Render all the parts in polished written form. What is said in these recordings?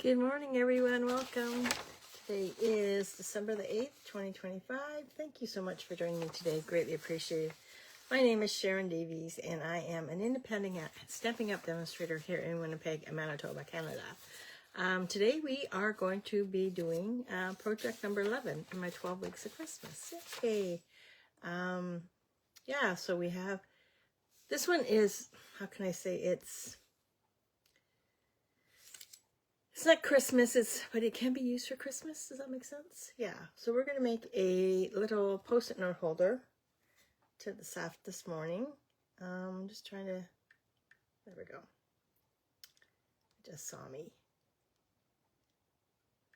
Good morning, everyone. Welcome. Today is December the 8th, 2025. Thank you so much for joining me today. Greatly appreciated. My name is Sharon Davies, and I am an independent Stampin' Up! Demonstrator here in Winnipeg, Manitoba, Canada. Today we are going to be doing project number 11 in my 12 weeks of Christmas. Yay! Yeah, so we have, this one is, how can I say, it's not Christmas, but it can be used for Christmas. Does that make sense? Yeah. So we're going to make a little post-it note holder to this morning. I'm just trying to, there we go. It just saw me.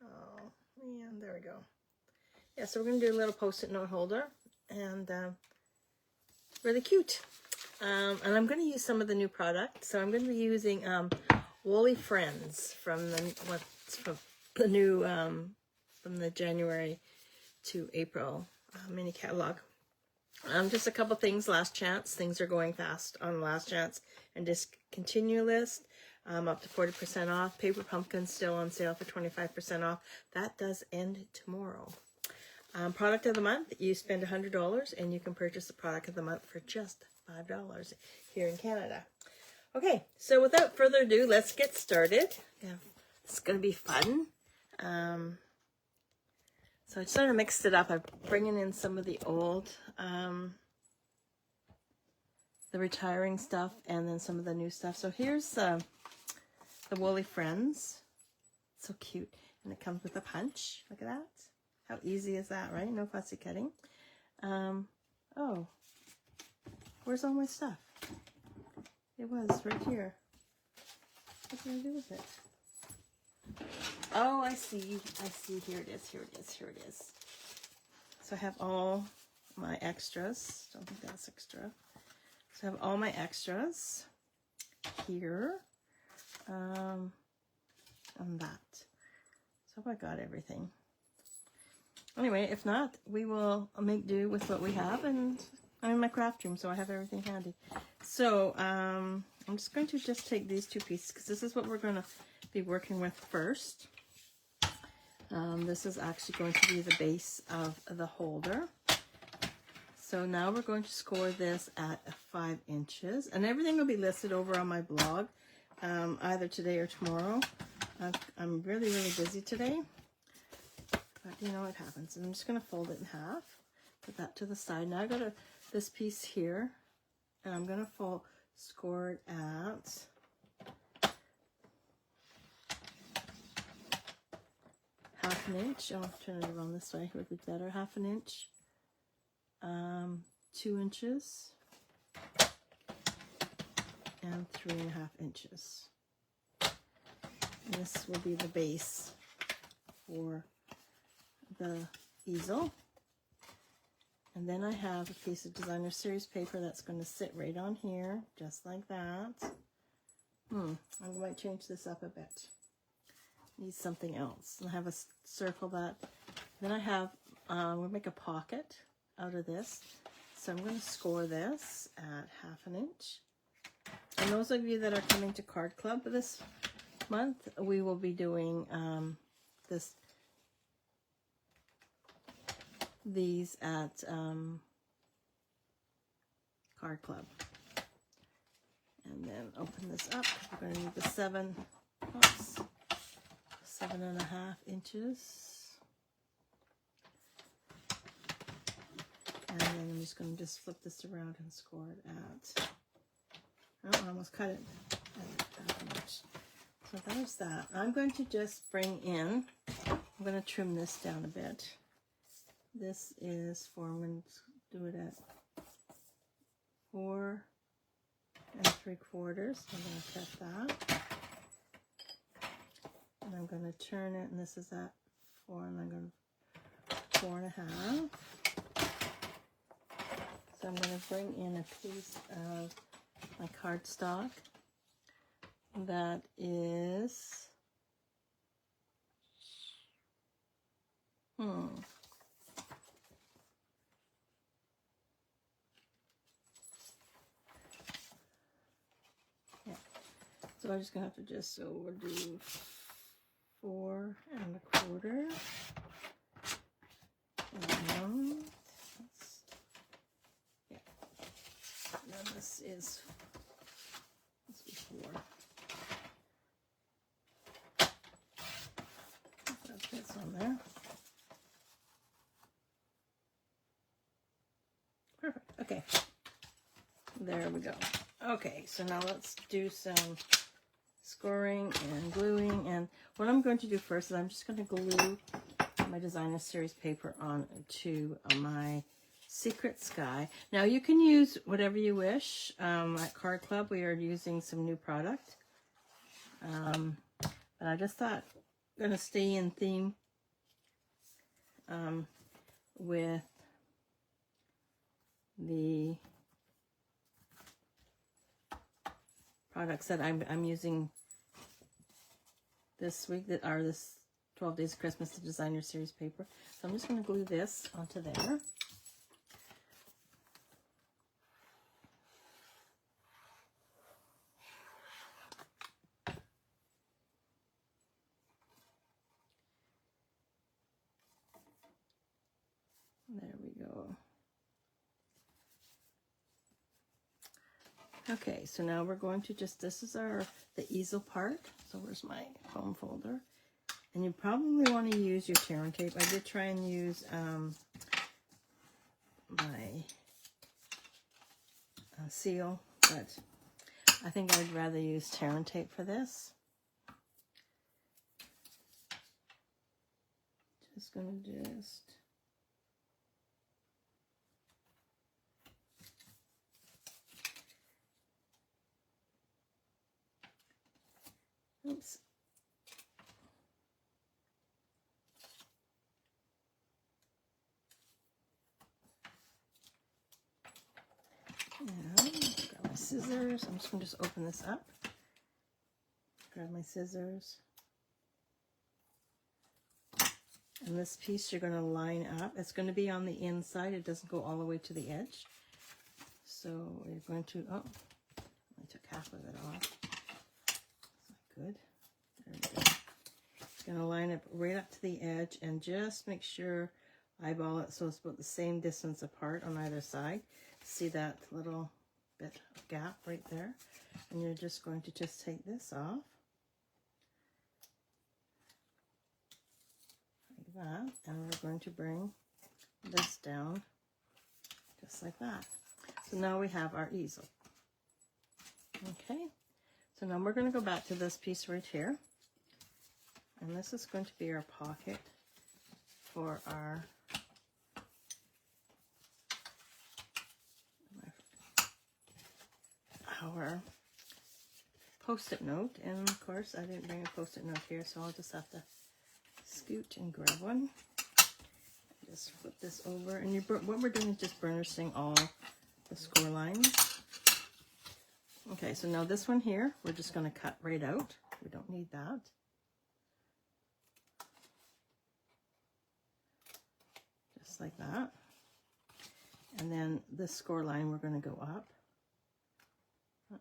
Oh, man, there we go. Yeah, so we're going to do a little post-it note holder, and really cute. And I'm going to use some of the new product. So I'm going to be using Woolly Friends from the new from the January to April mini catalog. Just a couple things. Last chance. Things are going fast on last chance and discontinue list. Up to 40% off. Paper Pumpkin still on sale for 25% off. That does end tomorrow. Product of the month. You spend $100 and you can purchase the product of the month for just $5 here in Canada. Okay, so without further ado, let's get started. Yeah, it's going to be fun. So I sort of mixed it up. I'm bringing in some of the old, the retiring stuff, and then some of the new stuff. So here's the Woolly Friends. So cute. And it comes with a punch. Look at that. How easy is that, right? No fussy cutting. Oh, where's all my stuff? It was right here. What did I do with it? Oh, I see. I see. Here it is. Here it is. Here it is. So I have all my extras. Don't think that's extra. So I have all my extras here. And that. So I got everything. Anyway, if not, we will make do with what we have, and I'm in my craft room, so I have everything handy. So I'm just going to take these two pieces because this is what we're going to be working with first. This is actually going to be the base of the holder. So now we're going to score this at 5 inches, and everything will be listed over on my blog either today or tomorrow. I'm really busy today, but you know it happens. And I'm just going to fold it in half, put that to the side. Now I got this piece here, and I'm going to score it at half an inch. I'll turn it around this way, it would be better. Half an inch, 2 inches, and 3.5 inches. And this will be the base for the easel. And then I have a piece of designer series paper that's going to sit right on here, just like that. I might change this up a bit. Need something else. I have a circle that. Then I have, we'll make a pocket out of this. So I'm going to score this at half an inch. And those of you that are coming to Card Club this month, we will be doing these at Card Club. And then open this up. We're going to need the 7.5 inches. And then I'm just going to flip this around and score it at, oh, I almost cut it at half an inch. So there's that. I'm going to just bring in, I'm going to trim this down a bit. This is I'm going to do it at 4 3/4. I'm going to cut that. And I'm going to turn it, and this is at 4, and I'm going to 4.5. So I'm going to bring in a piece of my cardstock that is, yeah. So I'm just going to have to we'll do 4¼ and yeah, and then this is 4. That fits on there. Perfect. Okay. There we go. Okay, so now let's do some scoring and gluing. And what I'm going to do first is I'm just going to glue my designer series paper on to my Secret Sky. Now you can use whatever you wish. At Card Club we are using some new product. But I just thought I'm going to stay in theme with the products that I'm using this week, that are this 12 Days of Christmas to Design Your Series paper. So I'm just going to glue this onto there. There we go. Okay, so now we're going to just, this is the easel part. So where's my foam folder? And you probably want to use your tear and tape. I did try and use my seal, but I think I'd rather use tear and tape for this. Just gonna oops. And grab my scissors. I'm just going to open this up. Grab my scissors. And this piece you're going to line up. It's going to be on the inside. It doesn't go all the way to the edge. So you're going to, oh, I took half of it off. That's not good. There we go. It's going to line up right up to the edge and just make sure, eyeball it so it's about the same distance apart on either side. See that little bit of gap right there? And you're just going to just take this off. Like that. And we're going to bring this down just like that. So now we have our easel. Okay. So now we're going to go back to this piece right here. And this is going to be our pocket for our post-it note. And of course I didn't bring a post-it note here, so I'll just have to scoot and grab one. Just flip this over, and what we're doing is just burnishing all the score lines. Okay, so now this one here we're just going to cut right out. We don't need that. Just like that. And then this score line we're going to go up.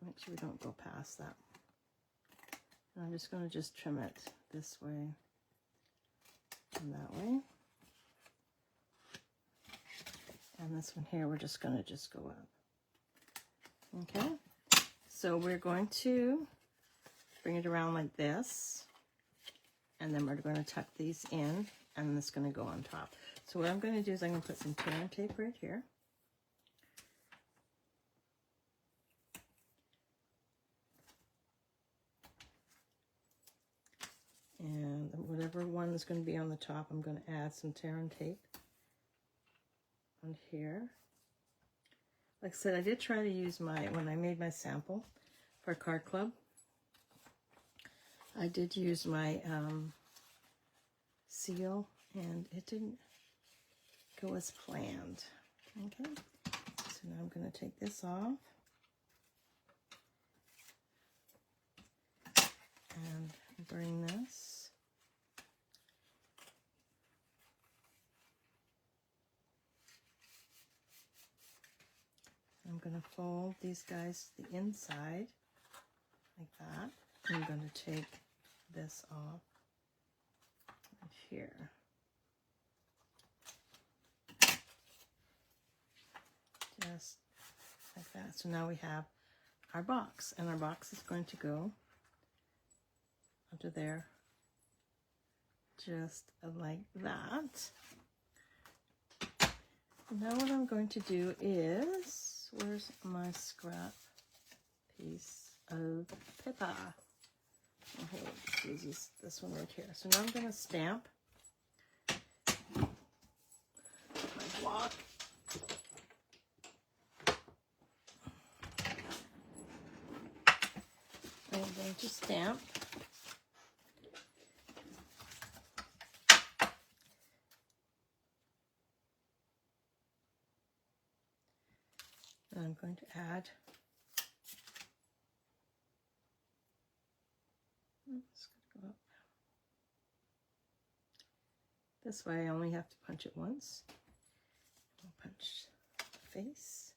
Make sure we don't go past that. And I'm just going to just trim it this way and that way. And this one here, we're just going to just go up. Okay. So we're going to bring it around like this. And then we're going to tuck these in. And it's going to go on top. So what I'm going to do is I'm going to put some tear and tape right here. And whatever one is going to be on the top, I'm going to add some tear and tape on here. Like I said, I did try to use when I made my sample for Card Club, I did use my seal, and it didn't go as planned. Okay, so now I'm going to take this off. And bring this. I'm going to fold these guys to the inside like that. I'm going to take this off here. Just like that. So now we have our box, and our box is going to go under there, just like that. Now what I'm going to do is, where's my scrap piece of paper? Okay, let's use this one right here. So now I'm going to stamp my block. I'm going to stamp. And I'm going to add go up. This way I only have to punch it once. I'll punch the face.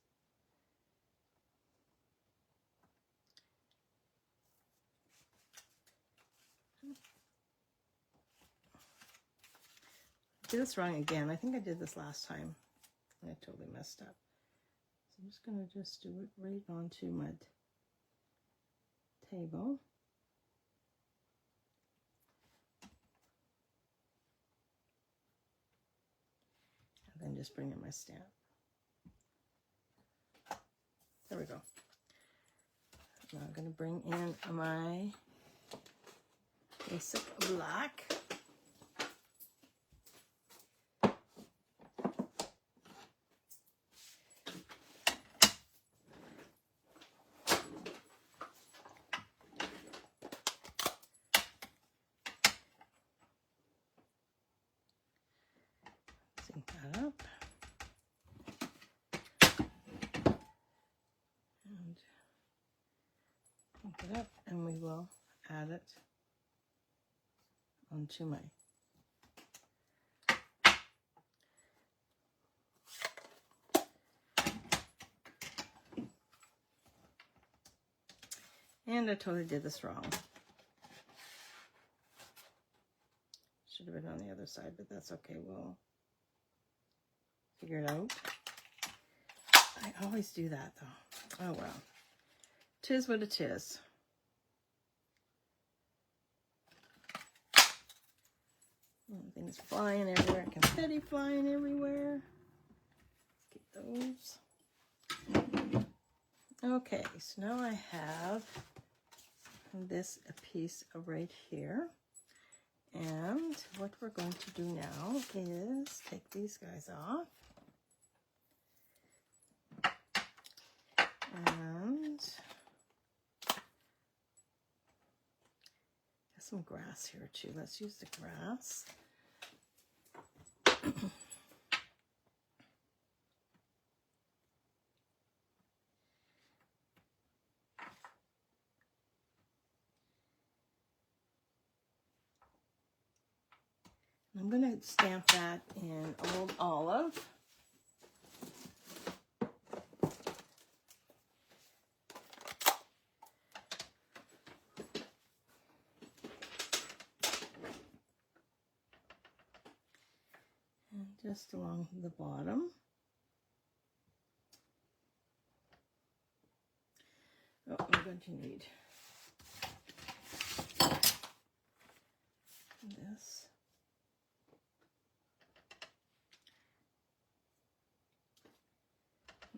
I did this wrong again. I think I did this last time and I totally messed up. So I'm just going to just do it right onto my table. And then just bring in my stamp. There we go. Now I'm going to bring in my basic black. Sync that up. And sync it up, and we will add it onto my and I totally did this wrong. Should have been on the other side, but that's okay. We'll figure it out. I always do that though. Oh well. 'Tis what it is. Things flying everywhere, confetti flying everywhere. Get those. Okay, so now I have this piece right here. And what we're going to do now is take these guys off. And there's some grass here too. Let's use the grass. I'm going to stamp that in Old Olive. And just along the bottom. Oh, I'm going to need this.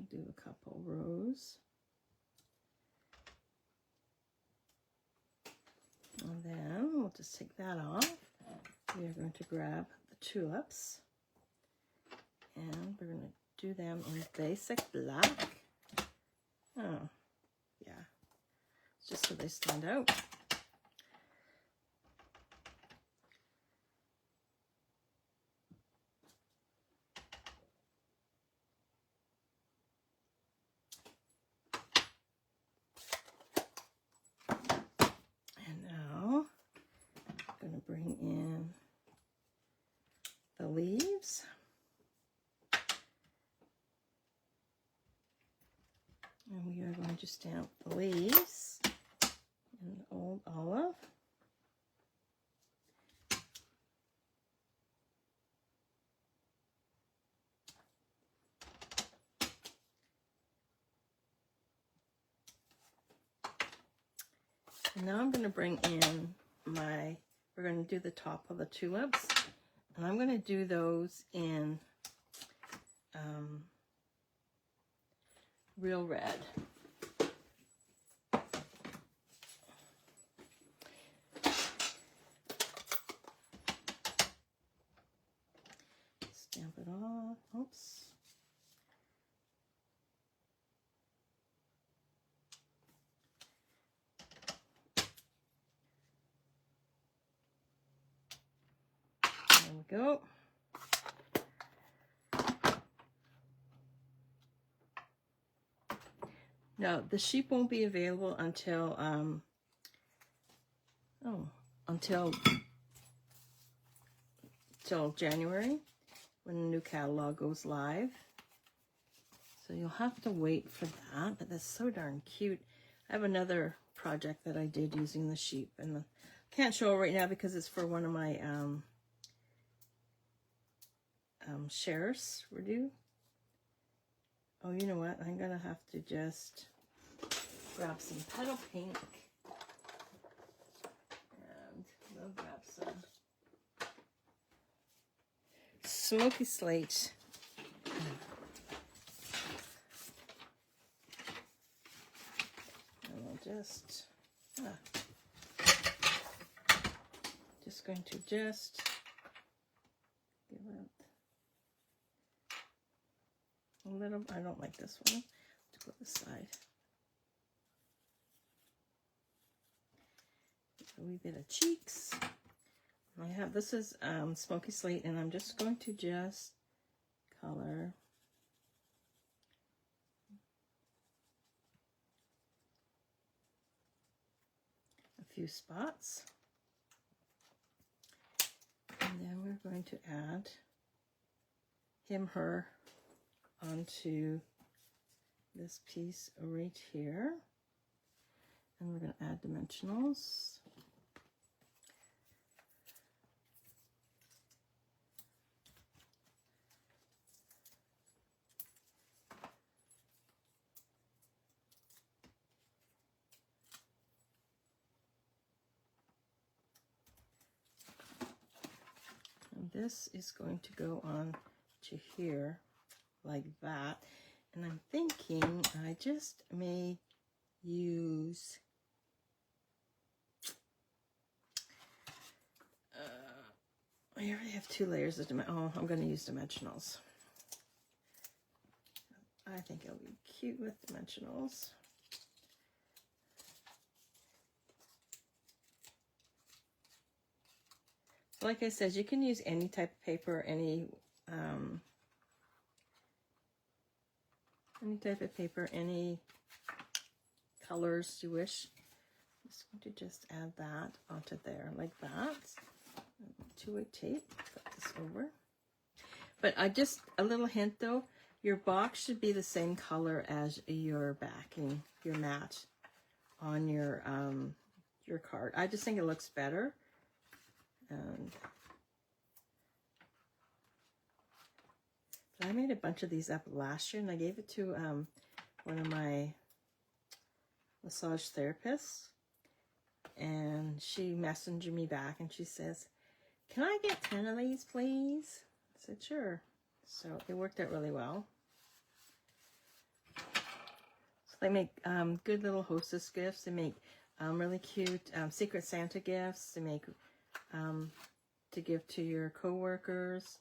Do a couple rows, and then we'll just take that off. We are going to grab the tulips, and we're going to do them in basic black. Oh, yeah, just so they stand out. Bring in the leaves. And we are going to stamp the leaves in Old Olive. And now I'm going to bring in we're going to do the top of the tulips. And I'm going to do those in real red. Stamp it off. Oops. There we go. Now, the sheep won't be available until until January, when the new catalog goes live. So you'll have to wait for that, but that's so darn cute. I have another project that I did using the sheep, and can't show it right now because it's for one of my shares we're due. Oh, you know what? I'm gonna have to just grab some petal pink and I'll grab some smoky slate. And we'll just going to just give it a little. I don't like this one. To go this side. A wee bit of cheeks. I have, this is smoky slate, and I'm just going to just color a few spots. And then we're going to add him, her onto this piece right here. And we're going to add dimensionals. And this is going to go on to here like that. And I'm thinking I just may use I already have 2 layers of I'm going to use dimensionals. I think it'll be cute with dimensionals. Like I said, you can use any type of paper, any type of paper, any colors you wish. I'm just going to just add that onto there like that. 2-way tape, put this over. But I just, a little hint though, your box should be the same color as your backing, your mat on your card. I just think it looks better. And I made a bunch of these up last year, and I gave it to one of my massage therapists, and she messaged me back and she says, "Can I get 10 of these, please?" I said, "Sure." So it worked out really well. So they make good little hostess gifts. They make really cute Secret Santa gifts. They make to give to your co-workers.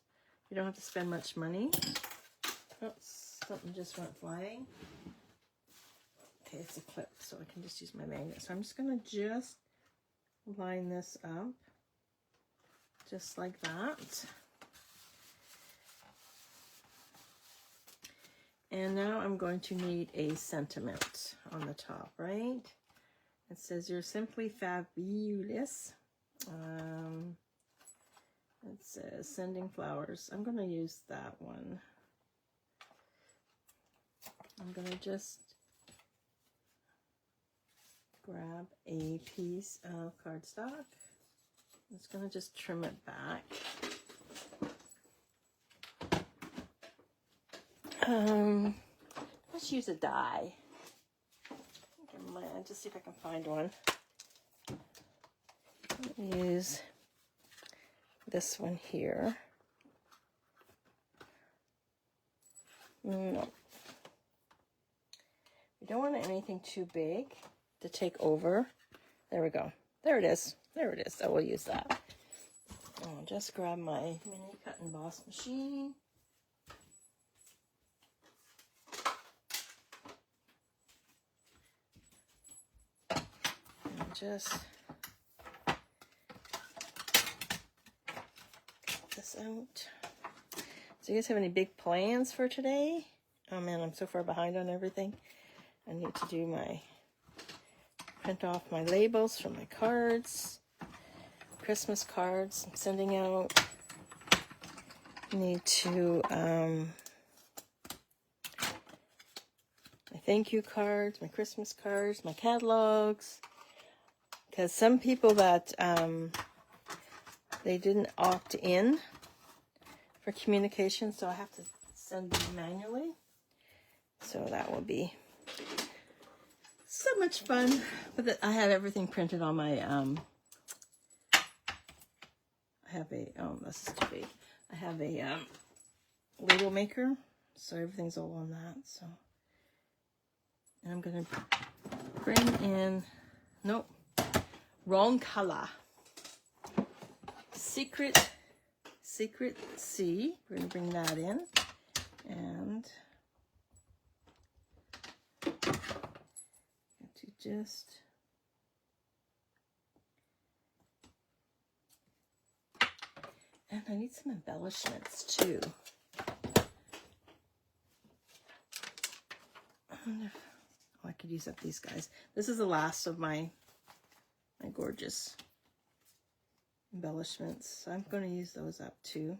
You don't have to spend much money. Oops, something just went flying. Okay, it's a clip, so I can just use my magnet. So I'm just going to just line this up, just like that. And now I'm going to need a sentiment on the top, right? It says, "You're simply fabulous." It says, "Sending flowers." I'm going to use that one. I'm going to just grab a piece of cardstock. I'm just going to just trim it back. Let's use a die. Just see if I can find one. use this one here. No. We don't want anything too big to take over. There we go. There it is. There it is. I will use that. I'll just grab my mini cut and emboss machine. And just cut this out. So you guys have any big plans for today? Oh man, I'm so far behind on everything. I need to do my, print off my labels from my cards, Christmas cards I'm sending out. Need to, my thank you cards, my Christmas cards, my catalogs. Because some people that, they didn't opt in for communication, so I have to send them manually. So that will be so much fun. But I have everything printed on my, I have a, oh, this is too big. I have a label maker, so everything's all on that. So, and I'm going to bring in, nope, wrong color. Secret C. We're going to bring that in. And to just and I need some embellishments too. I could use up these guys. This is the last of my gorgeous embellishments. So I'm going to use those up too.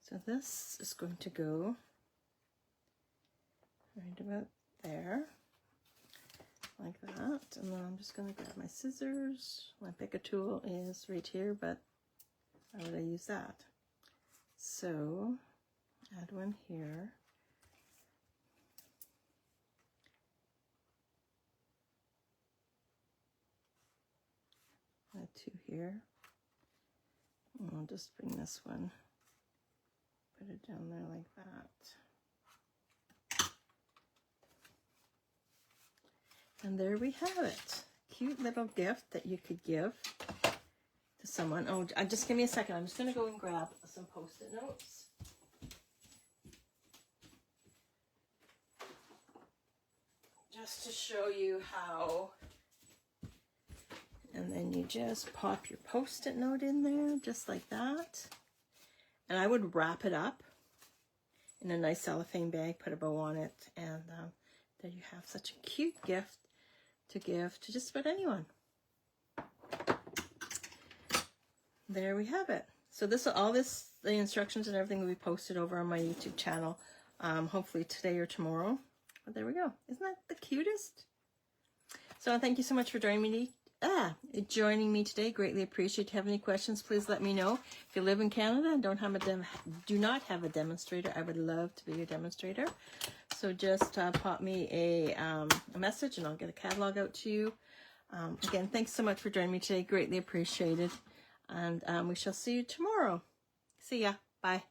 So this is going to go right about there, like that. And then I'm just going to grab my scissors. My picker tool is right here, but how would I use that? So add one here. Add two here. And I'll just bring this one, put it down there like that. And there we have it. Cute little gift that you could give to someone. Oh, just give me a second. I'm just going to go and grab some Post-it notes. Just to show you how. And then you just pop your Post-it note in there, just like that. And I would wrap it up in a nice cellophane bag, put a bow on it, and there you have such a cute gift to give to just about anyone. There we have it. So the instructions and everything will be posted over on my YouTube channel, hopefully today or tomorrow. But there we go. Isn't that the cutest? So thank you so much for joining me today. Greatly appreciate it. If you have any questions, please let me know. If you live in Canada and do not have a demonstrator, I would love to be your demonstrator. So just pop me a message and I'll get a catalog out to you. Again, thanks so much for joining me today. Greatly appreciated. And we shall see you tomorrow. See ya. Bye.